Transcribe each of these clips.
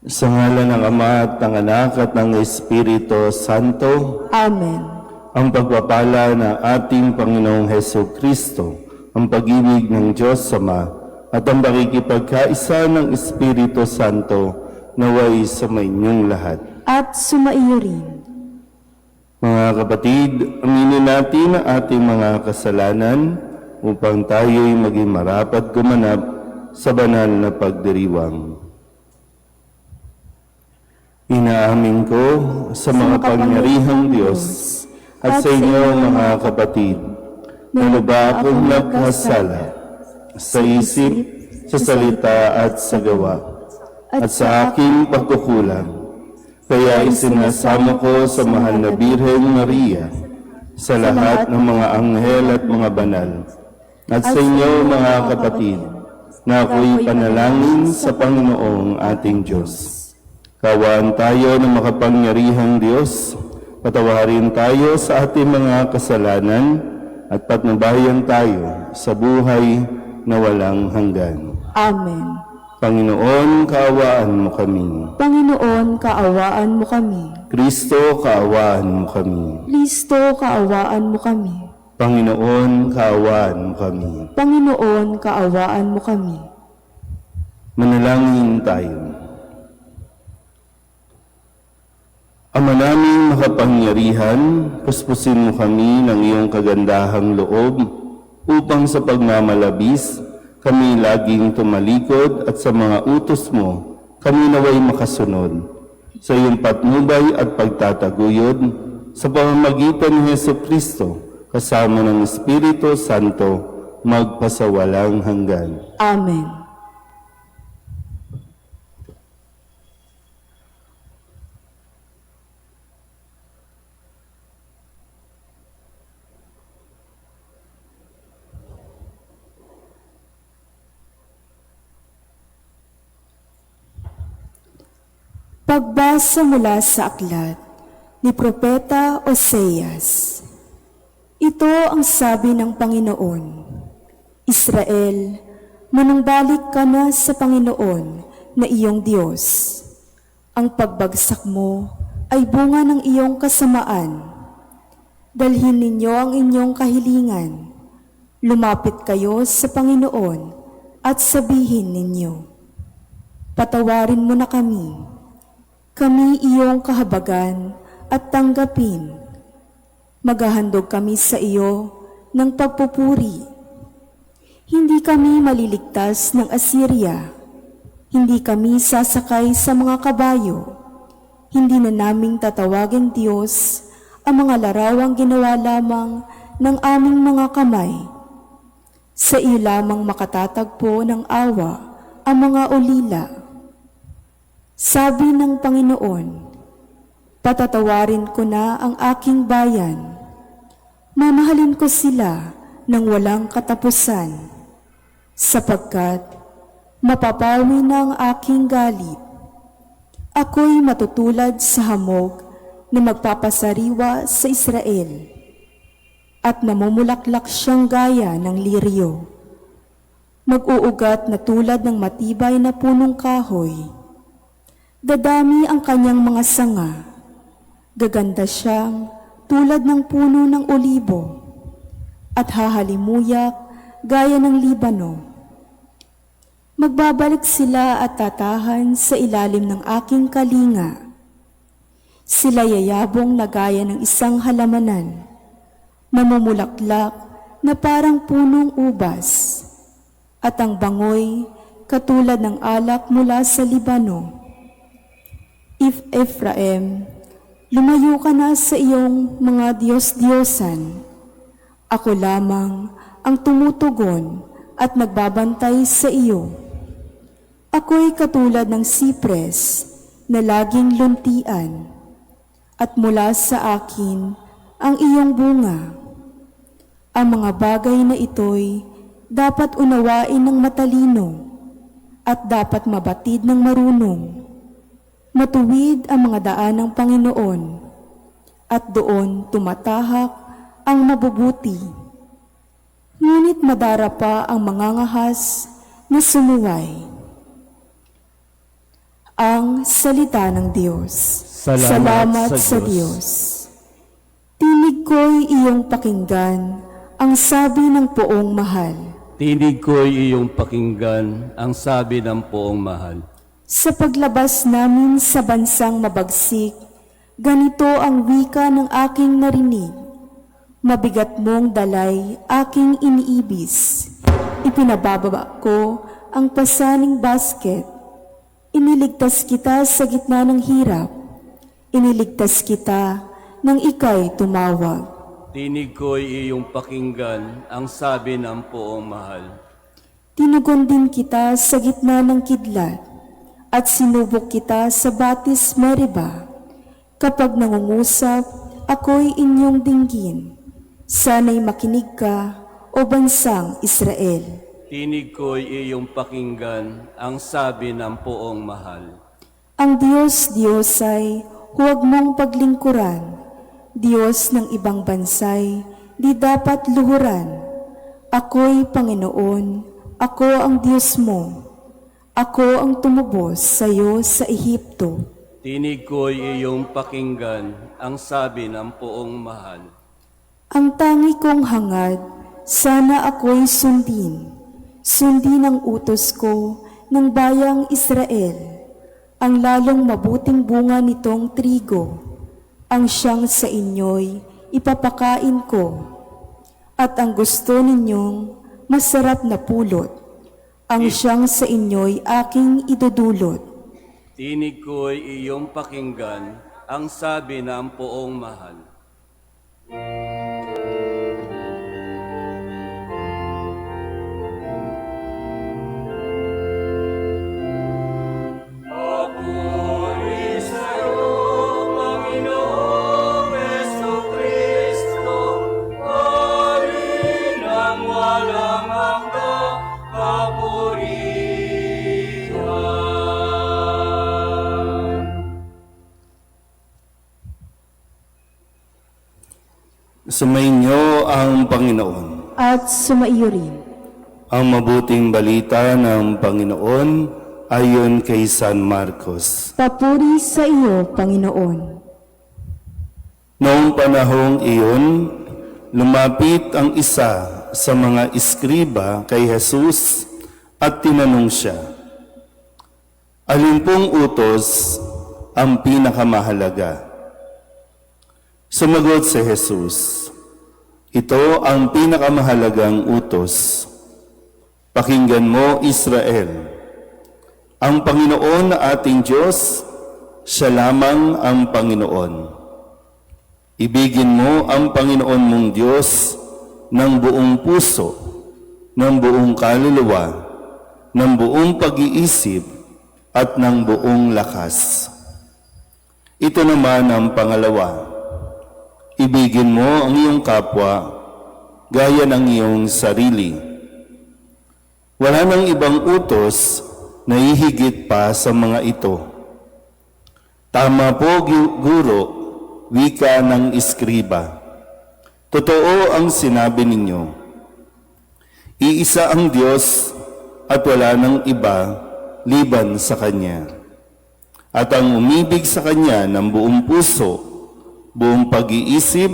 Sa ngalan ng Ama at ng Anak at ng Espiritu Santo. Amen. Ang pagpapala ng ating Panginoong Heso Kristo, ang pag-ibig ng Diyos Ama, at ang pakikipagkaisa ng Espiritu Santo naway sa inyong lahat. At sumaiyo rin. Mga kapatid, aminin natin ang ating mga kasalanan upang tayo'y maging marapat gumanap sa banal na pagdiriwang. Inaamin ko sa mga kapangyarihang Diyos at sa inyo mga kapatid, na lubha akong nagkasala sa isip, sa salita at sa gawa, at sa aking pagkukulang. Kaya isinasamo ko sa mahal na Birheng Maria, sa lahat ng mga anghel at mga banal, at sa inyo mga kapatid, na ako'y panalangin sa Panginoong ating Diyos. Kawaan tayo ng makapangyarihang Diyos, patawarin tayo sa ating mga kasalanan, at patnubayan tayo sa buhay na walang hanggan. Amen. Panginoon, kaawaan mo kami. Panginoon, kaawaan mo kami. Kristo, kaawaan mo kami. Kristo, kaawaan mo kami. Panginoon, kaawaan mo kami. Panginoon, kaawaan mo kami. Manalangin tayo. Ama naming makapangyarihan, puspusin mo kami ng iyong kagandahang loob upang sa pagmamalabis kami laging tumalikod at sa mga utos mo kami naway makasunod. Sa iyong patnubay at pagtataguyod sa pamamagitan ni Jesucristo kasama ng Espiritu Santo magpasawalang hanggan. Amen. Pagbasa mula sa aklat ni Propeta Oseas. Ito ang sabi ng Panginoon, Israel, manumbalik ka na sa Panginoon na iyong Diyos. Ang pagbagsak mo ay bunga ng iyong kasamaan. Dalhin ninyo ang inyong kahilingan. Lumapit kayo sa Panginoon at sabihin ninyo, patawarin mo na kami. Kami iyong kahabagan at tanggapin. Maghahandog kami sa iyo ng pagpupuri. Hindi kami maliligtas ng Assyria. Hindi kami sasakay sa mga kabayo. Hindi na naming tatawagin Diyos ang mga larawang ginawa lamang ng aming mga kamay. Sa iyo lamang makatatagpo ng awa ang mga ulila. Sabi ng Panginoon, patatawarin ko na ang aking bayan. Mamahalin ko sila ng walang katapusan, sapagkat mapapawi na ang aking galit. Ako'y matutulad sa hamog na magpapasariwa sa Israel, at namumulaklak siyang gaya ng liryo. Mag-uugat na tulad ng matibay na punong kahoy. Dadami ang kanyang mga sanga. Gaganda siyang tulad ng puno ng olibo at hahalimuyak gaya ng Libano. Magbabalik sila at tatahan sa ilalim ng aking kalinga. Sila yayabong na gaya ng isang halamanan, mamumulaklak na parang punong ubas, at ang bangoy katulad ng alak mula sa Libano. Ephraim, lumayo ka na sa iyong mga Diyos-Diyosan. Ako lamang ang tumutugon at nagbabantay sa iyo. Ako'y katulad ng sipres na laging luntian, at mula sa akin ang iyong bunga. Ang mga bagay na ito'y dapat unawain ng matalino at dapat mabatid ng marunong. Matuwid ang mga daan ng Panginoon, at doon tumatahak ang mabubuti. Ngunit madarapa ang mangangahas na sumuway. Ang salita ng Diyos. Salamat sa Diyos. Tinig ko'y iyong pakinggan, ang sabi ng poong mahal. Tinig ko'y iyong pakinggan, ang sabi ng poong mahal. Sa paglabas namin sa bansang mabagsik, ganito ang wika ng aking narinig. Mabigat mong dalay, aking iniibis. Ipinabababa ko ang pasaning basket. Iniligtas kita sa gitna ng hirap. Iniligtas kita nang ika'y tumawag. Tinig ko'y iyong pakinggan, ang sabi ng poong mahal. Tinugon din kita sa gitna ng kidlat at sinubok kita sa Batis Meriba. Kapag nangungusap, ako'y inyong dinggin. Sana'y makinig ka, o bansang Israel. Tinig ko'y iyong pakinggan, ang sabi ng poong mahal. Ang Diyos ay huwag mong paglingkuran. Diyos ng ibang bansay, di dapat luhuran. Ako'y Panginoon, ako ang Diyos mo. Ako ang tumubos sa iyo sa Ehipto. Tinig ko'y iyong pakinggan, ang sabi ng poong mahal. Ang tangi kong hangad, sana ako'y sundin. Sundin ang utos ko ng bayang Israel. Ang lalong mabuting bunga nitong trigo. Ang siyang sa inyo'y ipapakain ko. At ang gusto ninyong masarap na pulot. Ang siyang sa inyo'y aking idudulot. Tinig ko'y iyong pakinggan, ang sabi ng poong mahal. Sumainyo ang Panginoon. At sumaiyo rin. Ang mabuting balita ng Panginoon ayon kay San Marcos. Papuri sa iyo, Panginoon. Noong panahong iyon, lumapit ang isa sa mga iskriba kay Jesus at tinanong siya, "Alin pong utos ang pinakamahalaga?" Sumagot si Jesus, "Ito ang pinakamahalagang utos. Pakinggan mo, Israel. Ang Panginoon na ating Diyos, siya lamang ang Panginoon. Ibigin mo ang Panginoon mong Diyos ng buong puso, ng buong kaluluwa, ng buong pag-iisip, at ng buong lakas. Ito naman ang pangalawa. Ibigin mo ang iyong kapwa gaya ng iyong sarili. Wala nang ibang utos na hihigit pa sa mga ito." Tama po, Guro, wika ng iskriba. Totoo ang sinabi ninyo. Iisa ang Diyos at wala nang iba liban sa Kanya. At ang umibig sa Kanya ng buong puso, buong pag-iisip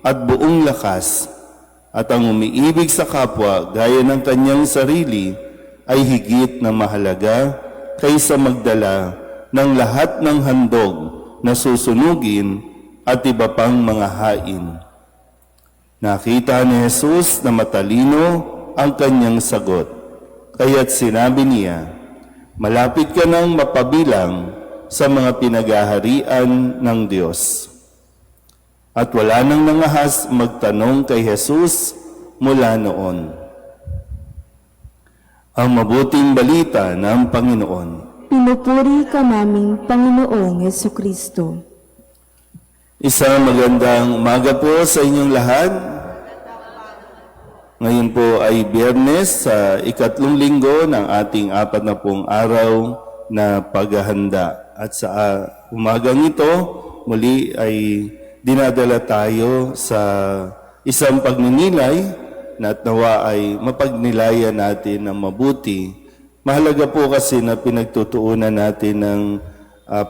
at buong lakas, at ang umiibig sa kapwa gaya ng kanyang sarili ay higit na mahalaga kaysa magdala ng lahat ng handog na susunugin at iba pang mga hain. Nakita ni Jesus na matalino ang kanyang sagot, kaya't sinabi niya, "Malapit ka nang mapabilang sa mga pinagaharian ng Diyos." At wala nang nangahas magtanong kay Jesus mula noon. Ang mabuting balita ng Panginoon. Pinupuri ka naming Panginoong Jesucristo. Isang magandang umaga po sa inyong lahat. Ngayon po ay Biyernes sa ikatlong linggo ng ating 40 araw na paghahanda. At sa umagang ito, muli ay dinadala tayo sa isang pagninilay na nawa ay mapagnilayan natin ng mabuti. Mahalaga po kasi na pinagtutuunan natin ng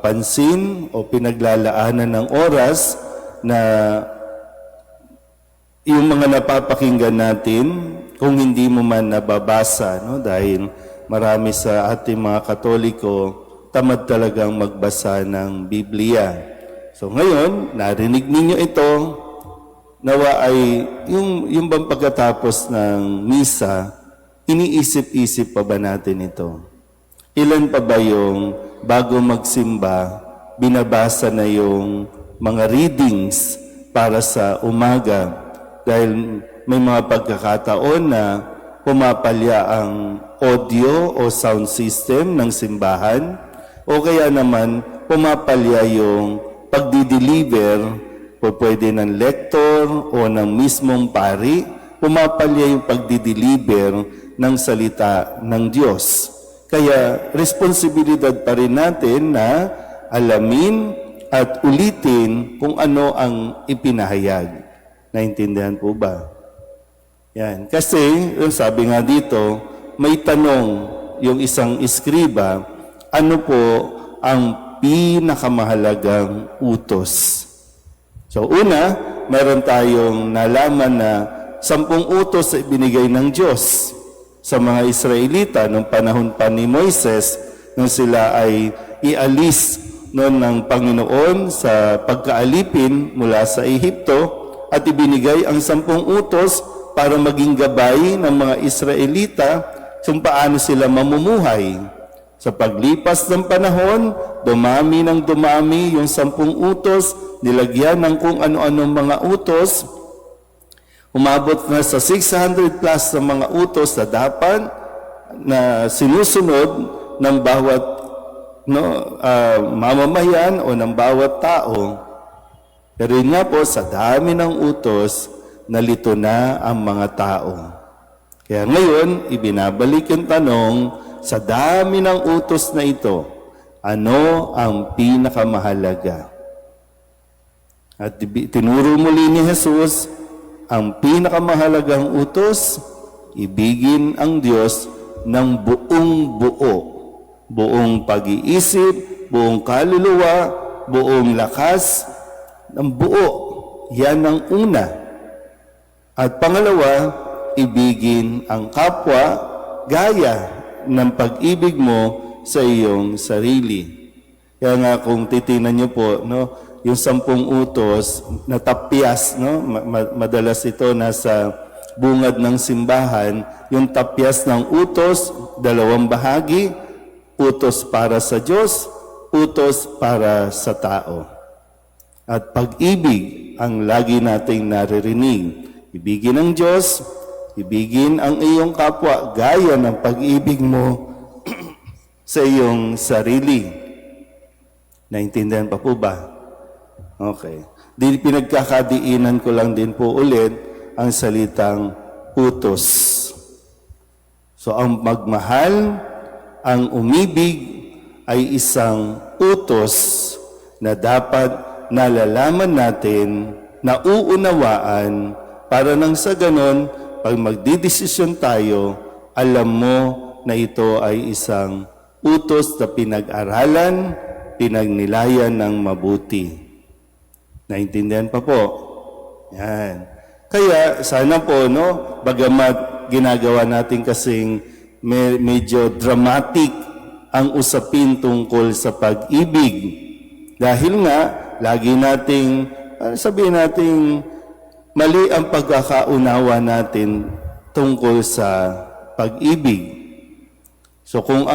pansin o pinaglalaanan ng oras na yung mga napapakinggan natin, kung hindi mo man nababasa, no? Dahil marami sa ating mga Katoliko, tamad talagang magbasa ng Biblia. So ngayon, narinig ninyo ito, nawa ay yung bang pagkatapos ng misa, iniisip-isip pa ba natin ito? Ilan pa ba yung bago magsimba, binabasa na yung mga readings para sa umaga? Dahil may mga pagkakataon na pumapalya ang audio o sound system ng simbahan, o kaya naman pumapalya yung pagdi-deliver o pwede ng lektor o ng mismong pari, pumapalya yung pagdi-deliver ng salita ng Diyos. Kaya responsibilidad pa rin natin na alamin at ulitin kung ano ang ipinahayag. Naintindihan po ba? Yan. Kasi, yung sabi nga dito, may tanong yung isang iskriba, ano po ang pinakamahalagang utos? So una, meron tayong nalaman na 10 utos ay binigay ng Diyos sa mga Israelita noong panahon pa ni Moises, nung sila ay ialis noon ng Panginoon sa pagkaalipin mula sa Ehipto, at ibinigay ang 10 utos para maging gabay ng mga Israelita kung paano sila mamumuhay. Sa paglipas ng panahon, dumami ng dumami yung 10 utos, nilagyan ng kung ano-anong mga utos, umabot na sa 600 plus ng mga utos na dapat na sinusunod ng bawat mamamayan o ng bawat tao. Pero yun nga po, sa dami ng utos, nalito na ang mga tao. Kaya ngayon, ibinabalik yung tanong, sa dami ng utos na ito, ano ang pinakamahalaga? At tinuro muli ni Jesus, ang pinakamahalagang utos, ibigin ang Diyos ng buong buo. Buong pag-iisip, buong kaluluwa, buong lakas, ng buo. Yan ang una. At pangalawa, ibigin ang kapwa gaya ng pag-ibig mo sa iyong sarili. Kaya nga kung titingnan niyo po, no, yung 10 utos na tapyas, no, madalas ito nasa bungad ng simbahan, yung tapyas ng utos, 2 bahagi, utos para sa Diyos, utos para sa tao. At pag-ibig ang lagi nating naririnig. Ibigin ang Diyos, ibigin ang iyong kapwa gaya ng pag-ibig mo sa iyong sarili. Naintindihan pa po ba? Okay. Di pinagkakadiinan ko lang din po ulit ang salitang utos. So ang magmahal, ang umibig ay isang utos na dapat nalalaman natin, nauunawaan, para nang sa ganon, pag magdidesisyon tayo, alam mo na ito ay isang utos na pinag-aralan, pinagnilayan ng mabuti. Naintindihan pa po? Yan. Kaya sana po, no, bagamat ginagawa natin kasing medyo dramatic ang usapin tungkol sa pag-ibig. Dahil nga, lagi nating, sabihin nating, mali ang pagkakaunawa natin tungkol sa pag-ibig. So kung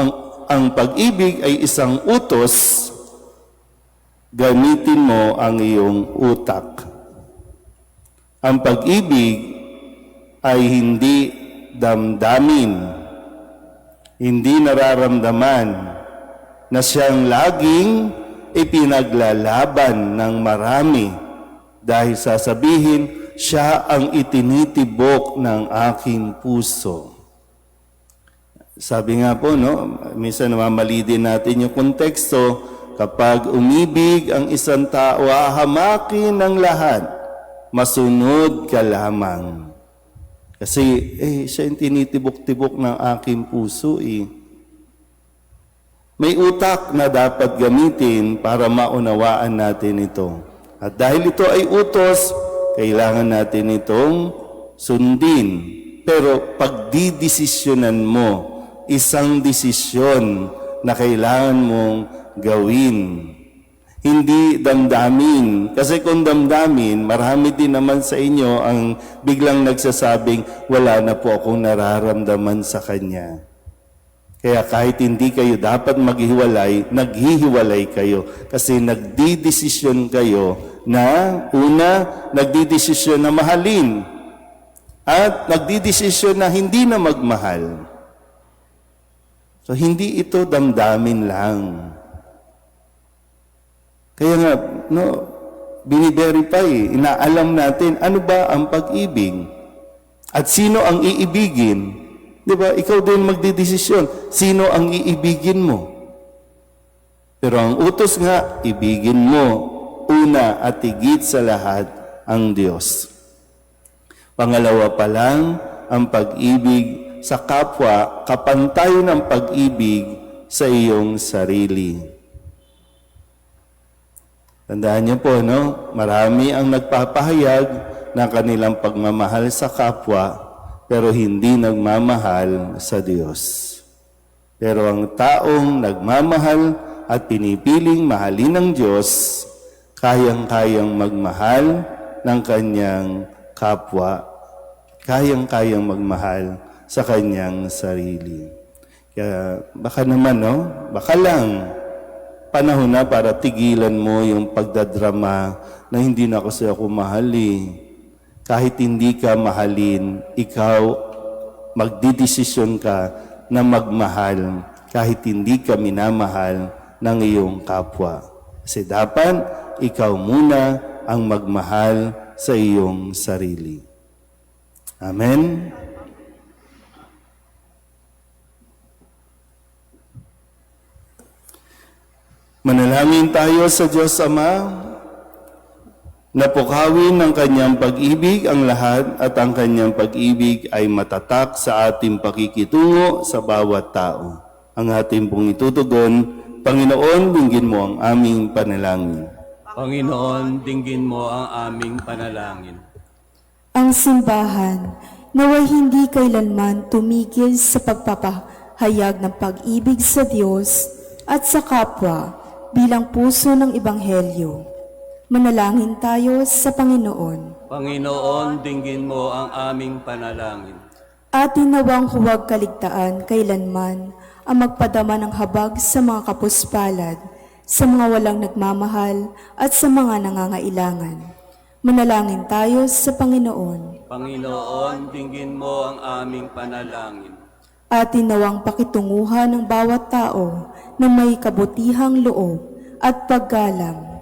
ang pag-ibig ay isang utos, gamitin mo ang iyong utak. Ang pag-ibig ay hindi damdamin, hindi nararamdaman, na siyang laging ipinaglalaban ng marami dahil sasabihin, siya ang itinitibok ng aking puso. Sabi nga po, no, minsan namamali din natin yung konteksto, kapag umibig ang isang tao, hahamakin ng lahat, masunod ka lamang. Kasi, siya yung tinitibok-tibok ng aking puso, May utak na dapat gamitin para maunawaan natin ito. At dahil ito ay utos, kailangan natin itong sundin. Pero pagdidesisyonan mo, isang desisyon na kailangan mong gawin. Hindi damdamin. Kasi kung damdamin, marami din naman sa inyo ang biglang nagsasabing, wala na po akong nararamdaman sa Kanya. Kaya kahit hindi kayo dapat maghiwalay, naghihiwalay kayo. Kasi nagdidesisyon kayo na, una, nagdidesisyon na mahalin. At nagdidesisyon na hindi na magmahal. So hindi ito damdamin lang. Kaya nga, biniverify, inaalam natin ano ba ang pag-ibig at sino ang iibigin. Di ba? Ikaw din magdidesisyon. Sino ang iibigin mo? Pero ang utos nga, ibigin mo una at higit sa lahat ang Diyos. Pangalawa pa lang, ang pag-ibig sa kapwa, kapantay ng pag-ibig sa iyong sarili. Tandaan niyo po, marami ang nagpapahayag ng kanilang pagmamahal sa kapwa, pero hindi nagmamahal sa Diyos. Pero ang taong nagmamahal at pinipiling mahalin ng Diyos, kayang-kayang magmahal ng kanyang kapwa, kayang-kayang magmahal sa kanyang sarili. Kaya baka naman, baka lang, panahon na para tigilan mo yung pagdadrama na hindi na kasi ako mahali. Kahit hindi ka mahalin, ikaw magdidesisyon ka na magmahal kahit hindi ka minamahal ng iyong kapwa. Kasi dapat ikaw muna ang magmahal sa iyong sarili. Amen? Manalangin tayo sa Diyos Ama, na pukawin ng kanyang pag-ibig ang lahat at ang kanyang pag-ibig ay matatak sa ating pakikitungo sa bawat tao. Ang ating pong itutugon, Panginoon, dinggin mo ang aming panalangin. Panginoon, dinggin mo ang aming panalangin. Ang simbahan, naway hindi kailanman tumigil sa pagpapahayag ng pag-ibig sa Diyos at sa kapwa bilang puso ng Ebanghelyo. Manalangin tayo sa Panginoon. Panginoon, dinggin mo ang aming panalangin. Atin nawang huwag kaligtaan kailanman ang magpadama ng habag sa mga kapuspalad, sa mga walang nagmamahal at sa mga nangangailangan. Manalangin tayo sa Panginoon. Panginoon, dinggin mo ang aming panalangin. Atin nawang pakitunguhan ng bawat tao na may kabutihang loob at paggalang.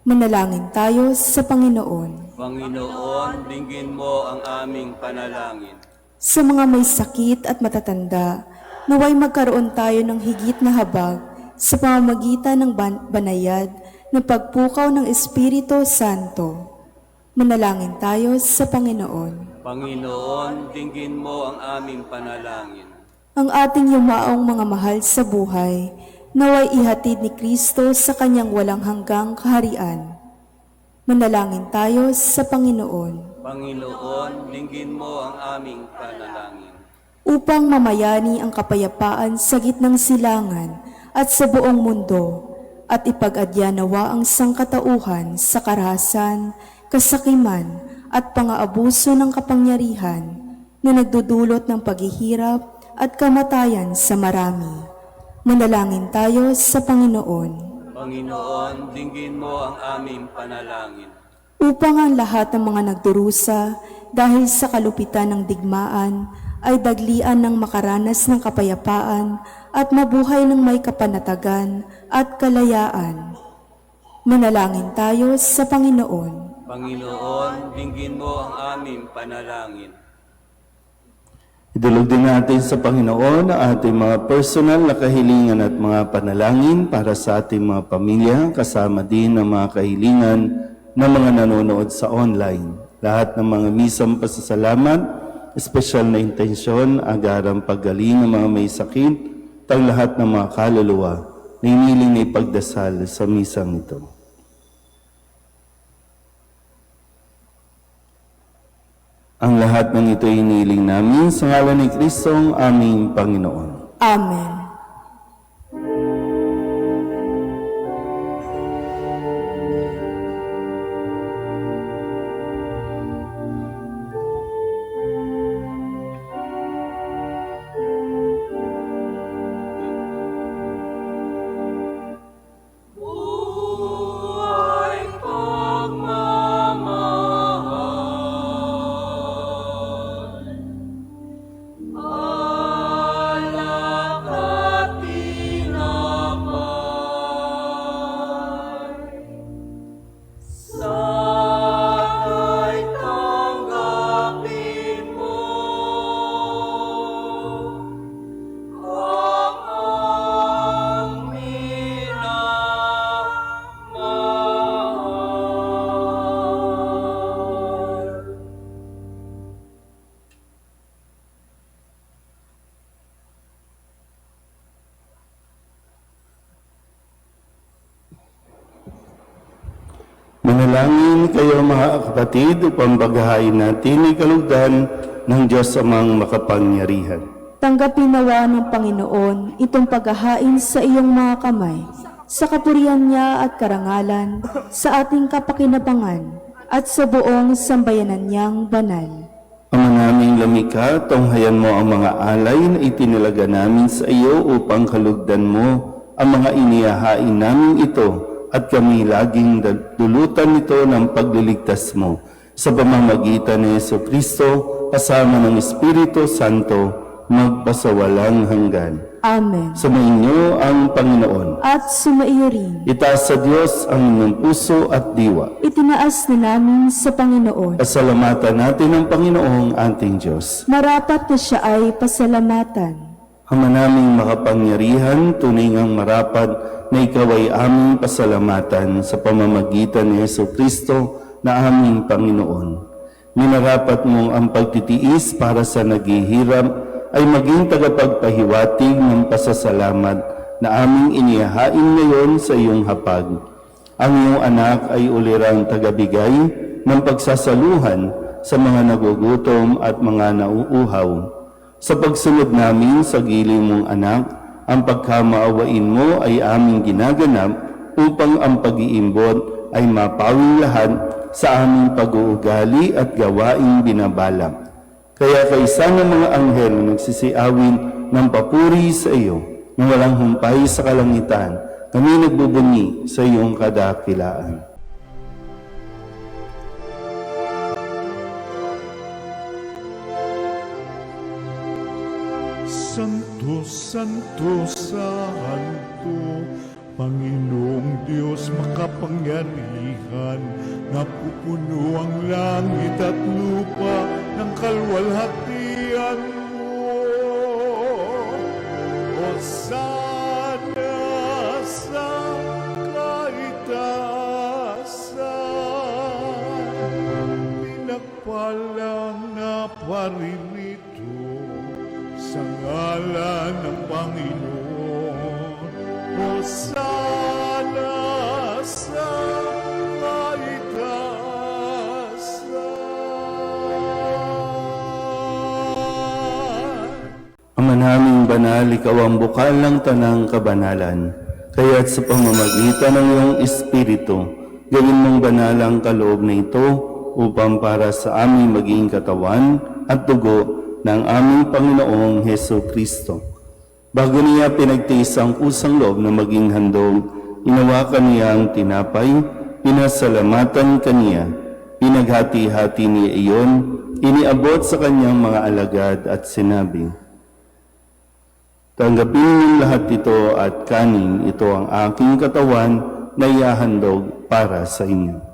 Manalangin tayo sa Panginoon. Panginoon, dinggin mo ang aming panalangin. Sa mga may sakit at matatanda, naway magkaroon tayo ng higit na habag sa pamamagitan ng banayad na pagpukaw ng Espiritu Santo. Manalangin tayo sa Panginoon. Panginoon, dinggin mo ang aming panalangin. Ang ating yumaong mga mahal sa buhay, naway ihatid ni Kristo sa kanyang walang hanggang kaharian. Manalangin tayo sa Panginoon. Panginoon, dinggin mo ang aming panalangin. Upang mamayani ang kapayapaan sa gitnang silangan at sa buong mundo, at ipag-adya nawa ang sangkatauhan sa karahasan, kasakiman at pang-aabuso ng kapangyarihan na nagdudulot ng paghihirap at kamatayan sa marami. Manalangin tayo sa Panginoon. Panginoon, dinggin mo ang aming panalangin. Upang ang lahat ng mga nagdurusa dahil sa kalupitan ng digmaan ay daglian ng makaranas ng kapayapaan at mabuhay ng may kapanatagan at kalayaan. Manalangin tayo sa Panginoon. Panginoon, dinggin mo ang aming panalangin. Idulog din natin sa Panginoon ang ating mga personal na kahilingan at mga panalangin para sa ating mga pamilya, kasama din ang mga kahilingan ng mga nanonood sa online. Lahat ng mga misang pasasalamat, espesyal na intensyon, agarang paggaling ng mga may sakit, at ang lahat ng mga kaluluwa na iniling na ipagdasal sa misang ito. Ang lahat ng ito iniling namin sa ngalan ni Kristong aming Panginoon. Amen. Manalangin kayo mga kapatid upang bagahain natin ay kalugdan ng Diyos amang makapangyarihan. Tanggapin nawa ng Panginoon itong paghahain sa iyong mga kamay, sa kapurihan niya at karangalan, sa ating kapakinabangan, at sa buong sambayanan niyang banal. Ama naming lumikha, tunghayan mo ang mga alay na itinilaga namin sa iyo upang kalugdan mo ang mga inihahain namin ito at kami laging dulutan nito ng pagliligtas mo sa pamamagitan ni Jesucristo kasama ng Espiritu Santo magpasawalang hanggan. Amen. Sumainyo ang Panginoon. At sumaiyo rin. Itaas sa Diyos ang inyong puso at diwa. Itinaas na namin sa Panginoon. Pasalamatan natin ang Panginoong ating Diyos. Marapat na siya ay pasalamatan. Ama naming makapangyarihan, tunay ngang marapat na ikaw ay aming pasalamatan sa pamamagitan ni Jesucristo na aming Panginoon. Minarapat mong ang pagtitiis para sa naghihirap ay maging tagapagpahiwatig ng pasasalamat na aming inihahain ngayon sa iyong hapag. Ang iyong anak ay ulirang tagabigay ng pagsasaluhan sa mga nagugutom at mga nauuhaw. Sa pagsunod namin sa giling mong anak, ang pagkamaawain mo ay aming ginaganap upang ang pag-iimbot ay mapawing lahat sa aming pag-uugali at gawaing binabalak. Kaya kaisa ng mga anghel nagsisiawin ng papuri sa iyo na walang humpay sa kalangitan, kami nagbubunyi sa iyong kadakilaan. Santo, Santo, Santo, Panginoong Diyos makapangyarihan, napupuno ang langit at lupa ng kalwalhatian mo. Hosana sa kaitaasan, pinagpalang na paririto sa ngalan ng Panginoon. Hosana sa kaitaasan. Ama naming banal, ikaw ang bukal ng tanang kabanalan. Kaya't sa pamamagitan ng iyong Espiritu, gawin mong banal ang kaloob na ito upang para sa aming maging katawan at dugo ng aming Panginoong Heso Kristo. Bago niya pinagtiis ang kusang loob na maging handog, inawakan niya ang tinapay, pinasalamatan kaniya, pinaghati-hati niya iyon, iniabot sa kanyang mga alagad at sinabi, "Tanggapin niyong lahat ito at kanin, ito ang aking katawan na ihahandog para sa inyo."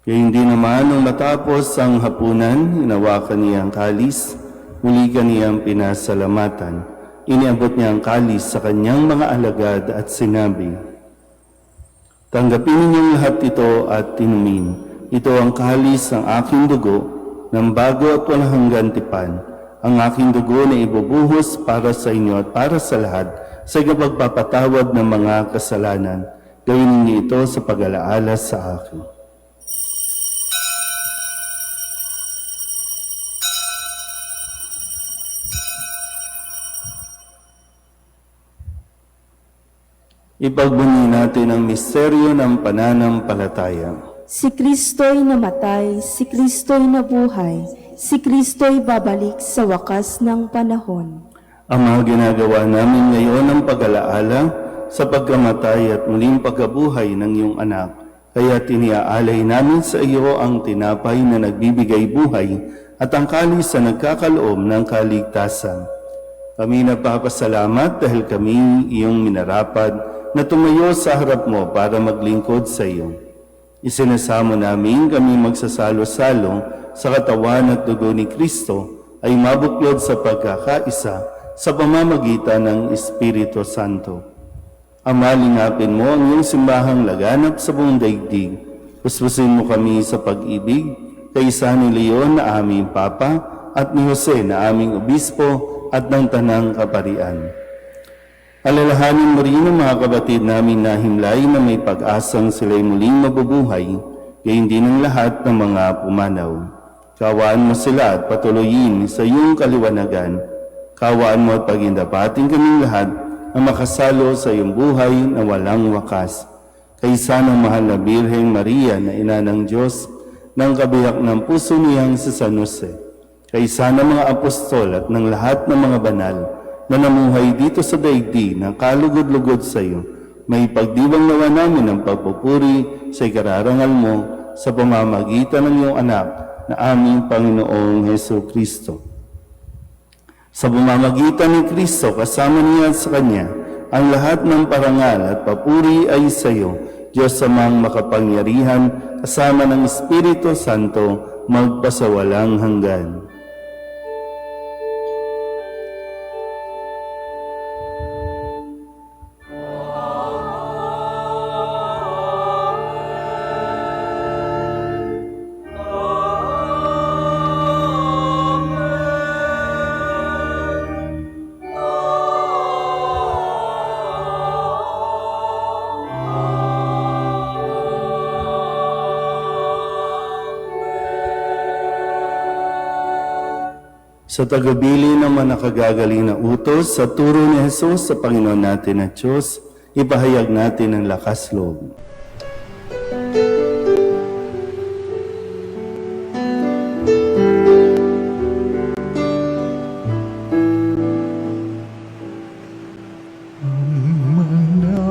Kaya hindi naman nung matapos ang hapunan, hinawakan niya ang kalis, muli kaniyang pinasalamatan. Iniabot niya ang kalis sa kanyang mga alagad at sinabi, Tanggapin ninyong lahat ito at tinumin. Ito ang kahalis ng aking dugo, ng bago at walang hanggan tipan. Ang aking dugo na ibubuhos para sa inyo at para sa lahat sa pagpapatawad ng mga kasalanan. Gawin ninyo ito sa pag-alaala sa akin. Ipagbunyi natin ang misteryo ng pananampalataya. Si Kristo'y namatay, si Kristo'y nabuhay, si Kristo'y babalik sa wakas ng panahon. Ang mga ginagawa namin ngayon ang pag-alaala sa pagkamatay at muling pagkabuhay ng iyong anak. Kaya tiniaalay namin sa iyo ang tinapay na nagbibigay buhay at ang kalis na nagkakaloob ng kaligtasan. Kami nagpapasalamat dahil kami iyong minarapat na tumayo sa harap mo para maglingkod sa iyo. Isinasamo namin kami magsasalo-salo sa katawan at dugo ni Kristo ay mabuklod sa pagkakaisa sa pamamagitan ng Espiritu Santo. Ama, lingapin mo ang iyong simbahang laganap sa buong daigdig. Puspusin mo kami sa pag-ibig, kaysa ni Leon na aming Papa at ni Jose na aming Obispo at ng Tanang Kaparian. Alalahanin mo rin ang mga kabatid namin na himlay na may pag-asang sila'y muling mabubuhay, gayon din ang lahat ng mga pumanaw. Kawaan mo sila at patuloyin sa iyong kaliwanagan. Kawaan mo at pagindapating kaming lahat na makasalo sa iyong buhay na walang wakas. Kaysa ng mahal na Birheng Maria na ina ng Diyos, ng kabiyak ng puso niyang si San Jose, kaysa ng mga apostol at ng lahat ng mga banal, na namuhay dito sa daigdig ng kalugod-lugod sa iyo, may pagdiwang nawa namin ng pagpupuri sa ikararangal mo sa pamamagitan ng iyong anak na aming Panginoong Heso Kristo. Sa pamamagitan ni Kristo, kasama niya at sa Kanya, ang lahat ng parangal at papuri ay sa iyo, Diyos Amang makapangyarihan, kasama ng Espiritu Santo, magpasawalang hanggan. Sa tagabili ng mga nakagagaling na utos sa turo ni Jesus sa Panginoon natin at Diyos, ipahayag natin ang lakas loob.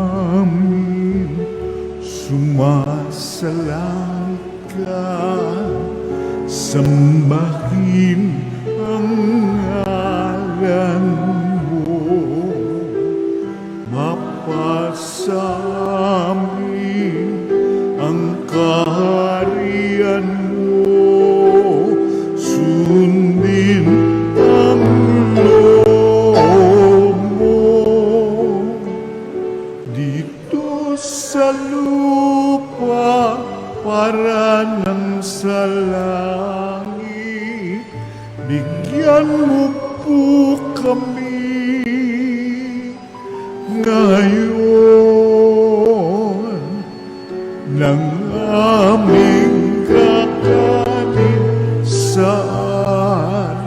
namin sumasalangit ka, sambahin ang ngalan mo, mapasamin ang kaharian mo, sundin ang loob mo dito sa lupa para nang sa langit. Bigyan mo po kami ngayon ng aming kakanin sa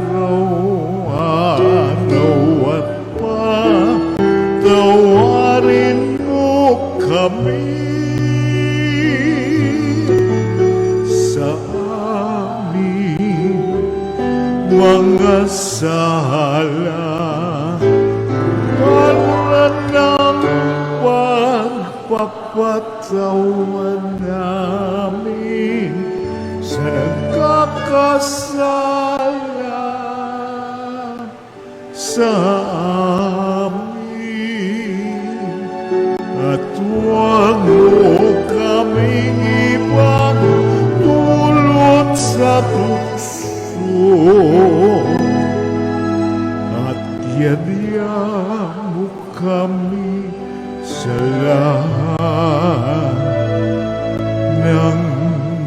araw-araw at patawarin mo kami sa aming mga sala para ng pagpapatawan namin sa nagkakasala sa amin, at huwag mo kaming ipagdulot sa tukso, at yadya mo kami sa lahat ng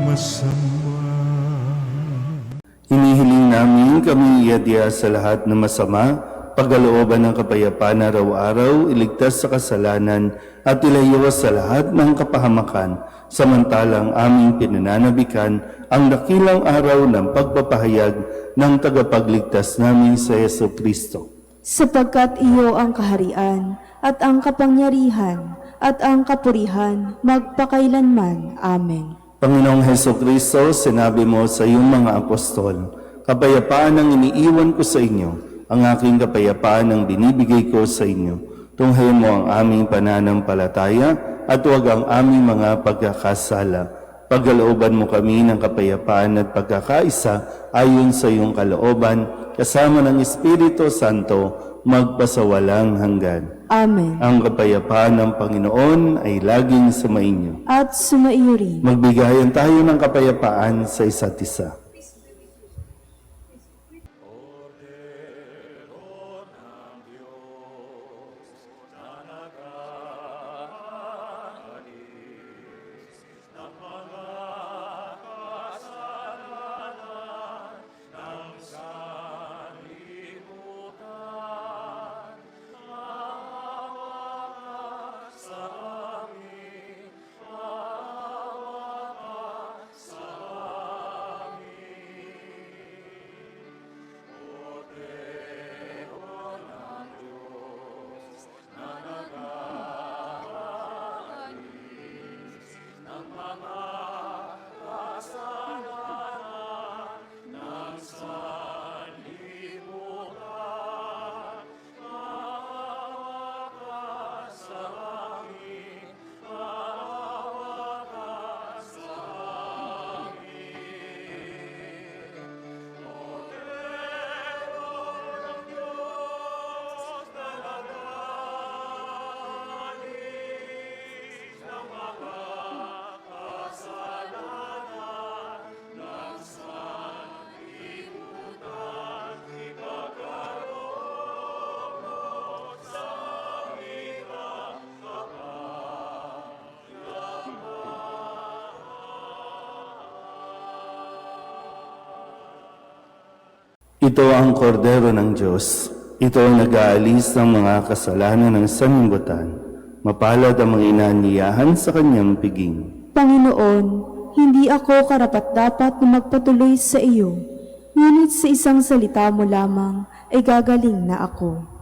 masama. Hinihiling namin kami iadya sa lahat ng masama, pagkalooban ng kapayapaan araw-araw, iligtas sa kasalanan at ilayo sa lahat ng kapahamakan, samantalang aming pinananabikan ang dakilang araw ng pagpapahayag ng tagapagligtas namin sa Yesu Kristo. Sapagkat iyo ang kaharian at ang kapangyarihan at ang kapurihan magpakailanman. Amen. Panginoong Heso Kristo, sinabi mo sa iyong mga apostol, kapayapaan ang iniiwan ko sa inyo, ang aking kapayapaan ang binibigay ko sa inyo. Tunghayin mo ang aming pananampalataya at huwag ang aming mga pagkakasala. Pagkalooban mo kami ng kapayapaan at pagkakaisa ayon sa iyong kalooban, kasama ng Espiritu Santo, magpasawalang hanggan. Amen. Ang kapayapaan ng Panginoon ay laging sumainyo. At sumaiyo rin. Magbigayan tayo ng kapayapaan sa isa't isa. Ito ang kordero ng Diyos. Ito ang nag-aalis ng mga kasalanan ng sanlibutan. Mapalad ang mga inaanyayahan sa kanyang piging. Panginoon, hindi ako karapat-dapat na magpatuloy sa iyo, ngunit sa isang salita mo lamang ay gagaling na ako.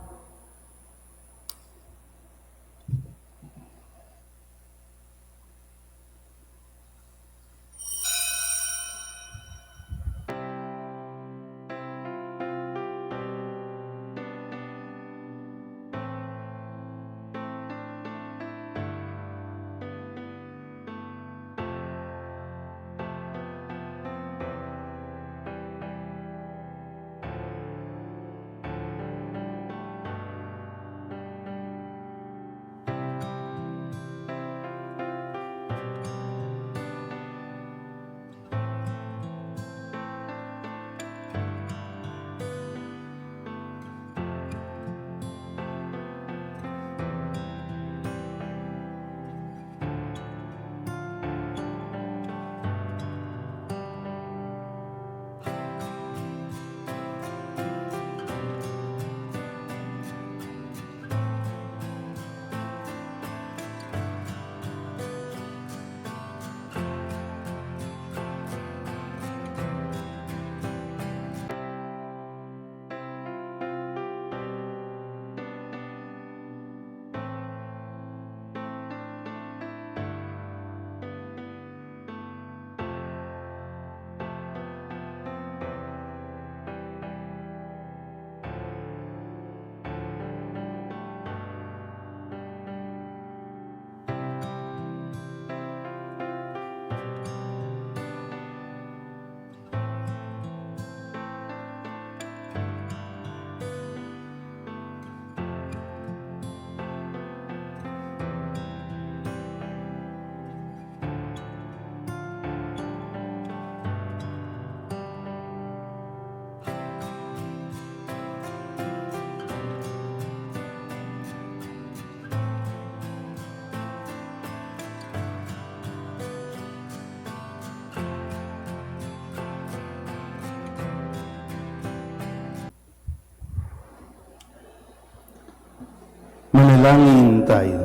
Manalangin tayo.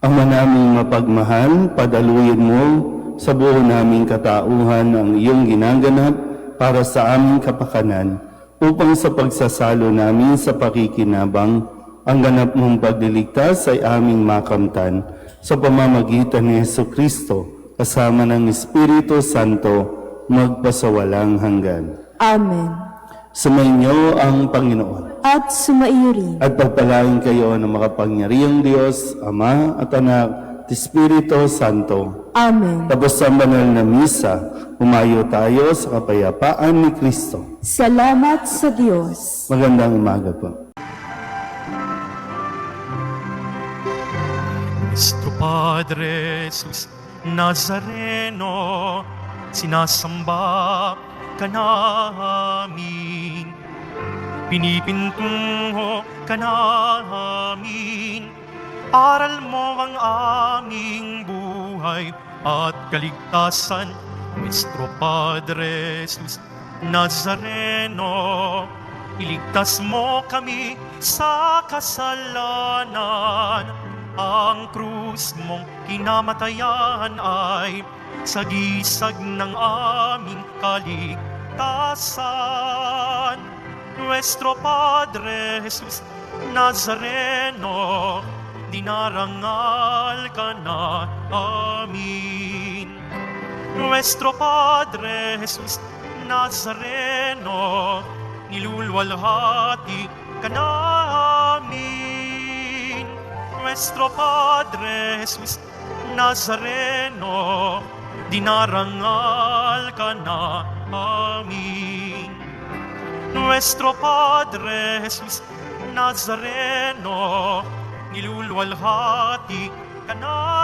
Ama naming mapagmahal, padaluyin mo sa buo naming katauhan ang iyong ginaganap para sa aming kapakanan, upang sa pagsasalo namin sa pakikinabang, ang ganap mong pagliligtas ay aming makamtan sa pamamagitan ni Jesucristo, kasama ng Espiritu Santo, magpasawalang hanggan. Amen. Sumainyo ang Panginoon. At sumaiyo rin. At pagpalain kayo ng makapangyarihang Diyos, Ama at Anak at Espiritu Santo. Amen. Tapos sa banal na misa, umayo tayo sa kapayapaan ni Kristo. Salamat sa Diyos. Magandang umaga po. Nuestro Padre Jesus Nazareno, sinasamba ka namin, pinipintungo ka namin, aral mo ang aming buhay at kaligtasan. Nuestro Padre Jesus Nazareno, iligtas mo kami sa kasalanan. Ang krus mong kinamatayan ay sagisag ng aming kaligtasan. Nuestro Padre Jesus Nazareno, dinarangal ka na amin. Nuestro Padre Jesus Nazareno, nilulwalhati ka namin. Nuestro Padre Jesus Nazareno, dinarangal ka na amin. Nuestro Padre Jesus Nazareno, nilulwalhati ka namin.